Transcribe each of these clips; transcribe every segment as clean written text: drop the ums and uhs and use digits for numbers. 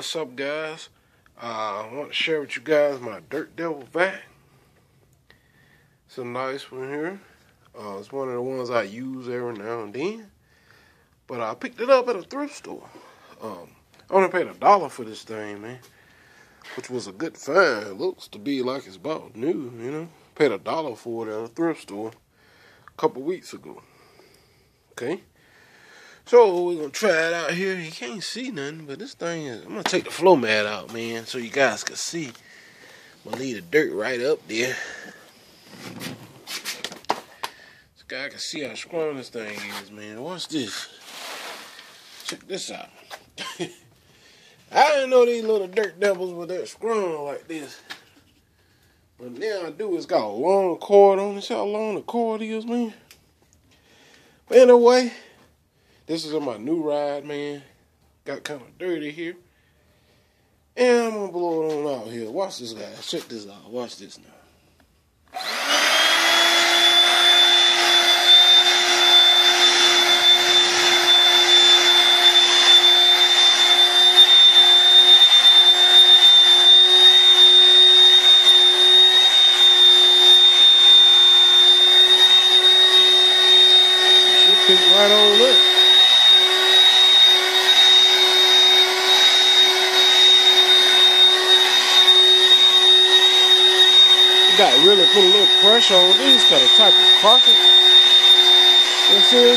What's up, guys? I want to share with you guys my Dirt Devil vac. It's a nice one here. It's one of the ones I use every now and then. But I picked it up at a thrift store. I only paid $1 for this thing, man, which was a good find. It looks to be like it's about new, you know. Paid $1 for it at a thrift store a couple weeks ago. Okay. So we're gonna try it out here. You can't see nothing, but this thing is. I'm gonna take the floor mat out, man, so you guys can see. I'm gonna leave the dirt right up there. This guy can see how strong this thing is, man. Watch this. Check this out. I didn't know these little dirt devils were that strong like this. But now I do. It's got a long cord on it. See how long the cord is, man? But anyway. This is on my new ride, man. Got kind of dirty here. And I'm going to blow it on out here. Watch this, guys. Check this out. Watch this now. She picked right on up. Got really put a little pressure on these kind of type of carpet. You see?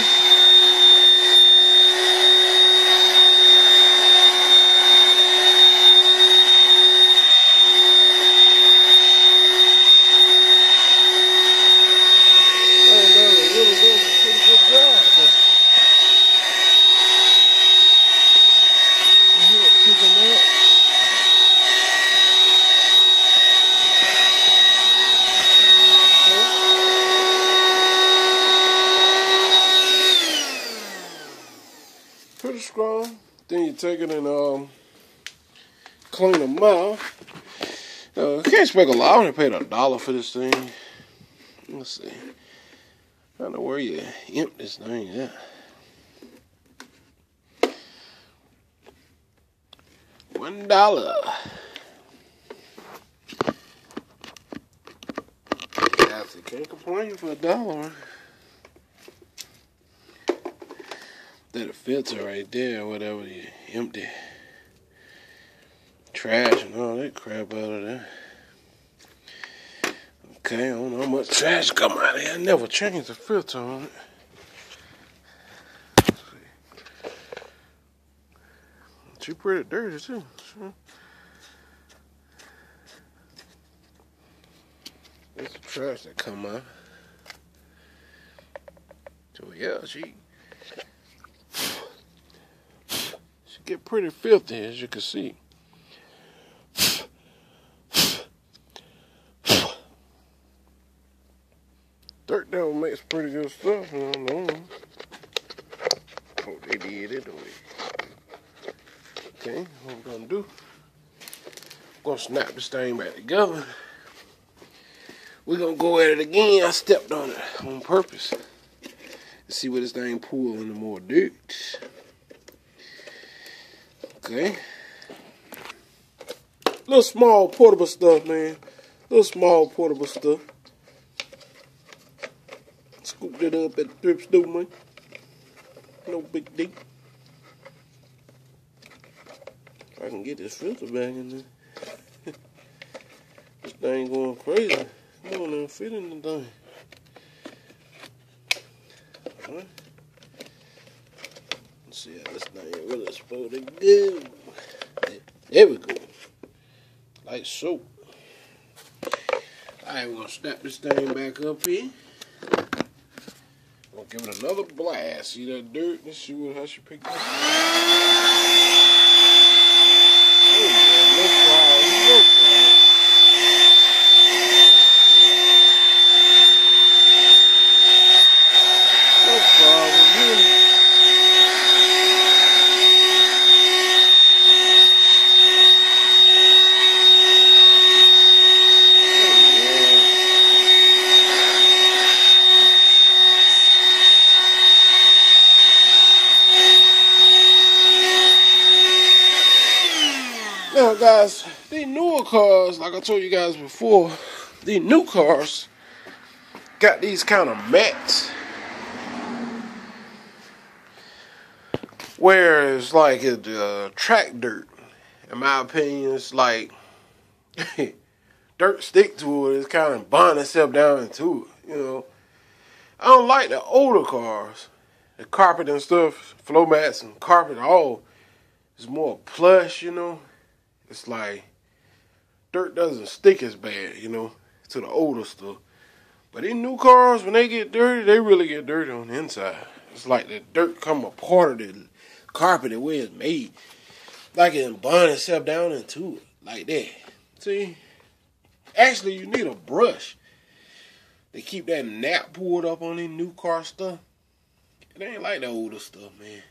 And they really doing a pretty good job. Picking up. Pretty strong. Then you take it and clean them out. I can't expect a lot. I only paid $1 for this thing. Let's see. I don't know where you empty this thing at. $1. Guys, you can't complain for $1. That a filter right there, whatever you empty trash and all that crap out of there. Okay, I don't know how much trash come out of here. I never changed the filter on it. Let's see. She pretty dirty too. Sure. That's the trash that come out. So yeah, she get pretty filthy, as you can see. Dirt Devil makes pretty good stuff. I don't know. Oh, they did it. Okay, what we're gonna do? We're gonna snap this thing back together. We're gonna go at it again. I stepped on it on purpose. Let's see what this thing pull into more dirt. Okay. Little small portable stuff, man. Little small portable stuff. Scooped it up at the thrift store, man. No big deal. If I can get this filter back in there. This thing going crazy. Come on now, fit in the thing. Alright. Let's see how this thing really supposed to go. There we go. Like so. Alright, we're gonna snap this thing back up here. We'll give it another blast. See that dirt? Let's see how she picked up. Oh yeah, no problem, no problem. No problem, really. Now, guys, these newer cars, like I told you guys before, these new cars got these kind of mats. Whereas, like, track dirt, in my opinion, it's like dirt stick to it. It's kind of bond itself down into it, you know. I don't like the older cars. The carpet and stuff, floor mats and carpet, all is more plush, you know. It's like dirt doesn't stick as bad, you know, to the older stuff. But in new cars, when they get dirty, they really get dirty on the inside. It's like the dirt come a part of the carpet the way it's made. Like it bond itself down into it. Like that. See? Actually, you need a brush to keep that nap pulled up on these new car stuff. It ain't like the older stuff, man.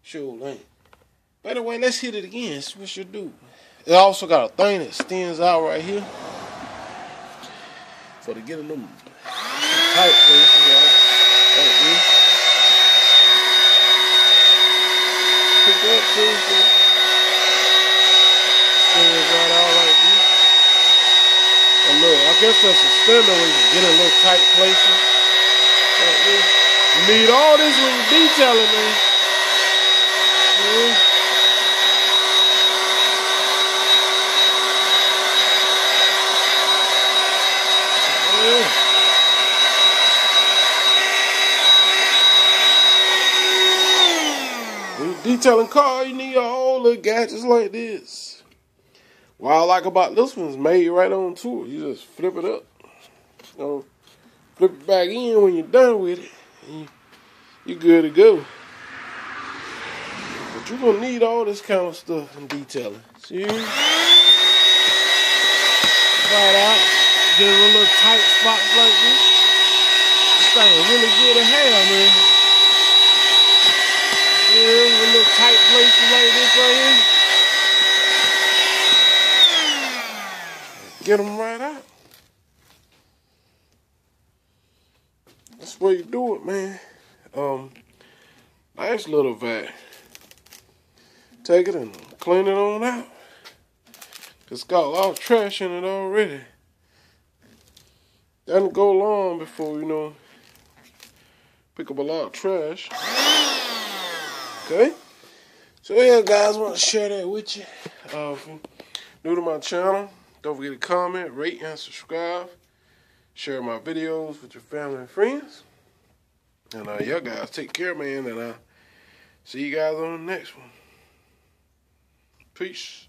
Sure ain't. But anyway, let's hit it again. See what you do. It also got a thing that extends out right here. So to get in them tight places, right? Like this. Pick up too, so extends right out like this. And look, I guess that's a extender when you get in little tight places. Like this. You need all this when you're detailing, man. Yeah. When you're detailing car, you need all little gadgets like this. What I like about this one's made right on to it. You just flip it up. You know, flip it back in when you're done with it. And you're good to go. But you're going to need all this kind of stuff in detailing. See? Right out. Get in a little tight spots like this. This thing is really good to have, man. Yeah, a little tight places like this right here. Get them right out. That's the way you do it, man. Nice little vac. Take it and clean it on out. It's got a lot of trash in it already. Doesn't go long before, you know, pick up a lot of trash. Okay? So yeah, guys, I want to share that with you. If you're new to my channel, don't forget to comment, rate, and subscribe. Share my videos with your family and friends. And y'all guys take care, man, and I'll see you guys on the next one. Peace.